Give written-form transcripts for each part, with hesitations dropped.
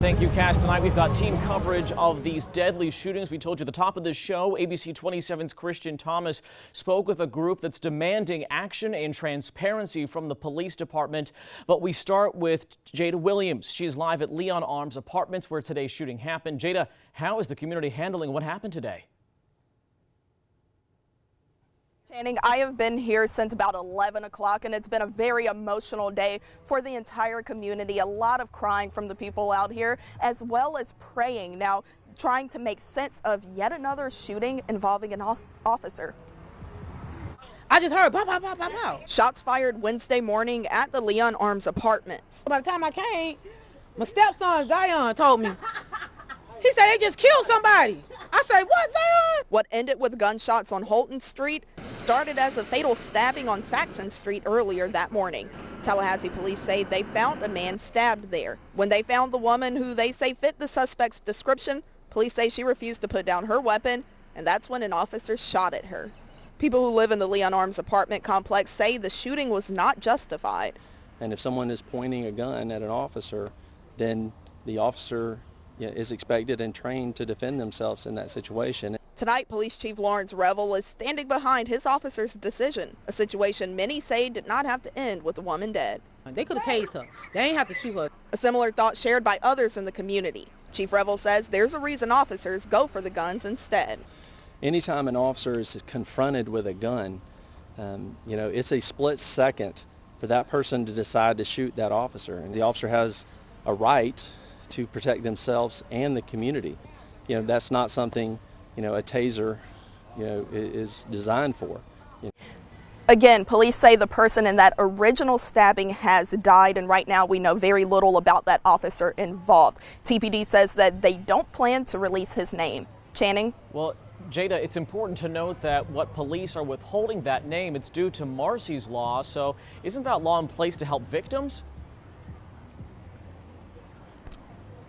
Thank you, Cass. Tonight we've got team coverage of these deadly shootings. We told you at the top of this show, ABC 27's Christian Thomas spoke with a group that's demanding action and transparency from the police department. But we start with Jada Williams. She is live at Leon Arms Apartments where today's shooting happened. Jada, how is the community handling what happened today? Channing, I have been here since about 11 o'clock, and it's been a very emotional day for the entire community. A lot of crying from the people out here, as well as praying. Now, trying to make sense of yet another shooting involving an officer. I just heard pow, pow, pow, pow, pow. Shots fired Wednesday morning at the Leon Arms Apartments. By the time I came, my stepson, Zion, told me. He said they just killed somebody. I said, what, Zion? What ended with gunshots on Holton Street started as a fatal stabbing on Saxon Street earlier that morning. Tallahassee police say they found a man stabbed there. When they found the woman who they say fit the suspect's description, police say she refused to put down her weapon, and that's when an officer shot at her. People who live in the Leon Arms apartment complex say the shooting was not justified. And if someone is pointing a gun at an officer, then the officer is expected and trained to defend themselves in that situation. Tonight, Police Chief Lawrence Revel is standing behind his officer's decision, a situation many say did not have to end with the woman dead. They could have tased her. They ain't have to shoot her. A similar thought shared by others in the community. Chief Revel says there's a reason officers go for the guns instead. Anytime an officer is confronted with a gun, it's a split second for that person to decide to shoot that officer. And the officer has a right to protect themselves and the community. That's not something, a taser, is designed for. Again, police say the person in that original stabbing has died, and right now we know very little about that officer involved. TPD says that they don't plan to release his name. Channing? Well, Jada, it's important to note that what police are withholding that name, it's due to Marsy's law. So isn't that law in place to help victims?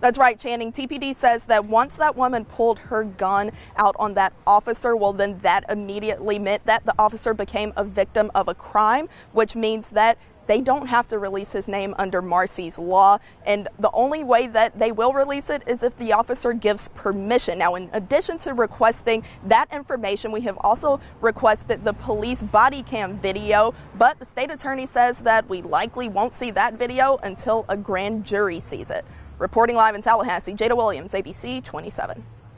That's right, Channing. TPD says that once that woman pulled her gun out on that officer, well, then that immediately meant that the officer became a victim of a crime, which means that they don't have to release his name under Marsy's law. And the only way that they will release it is if the officer gives permission. Now, in addition to requesting that information, we have also requested the police body cam video, but the state attorney says that we likely won't see that video until a grand jury sees it. Reporting live in Tallahassee, Jada Williams, ABC 27.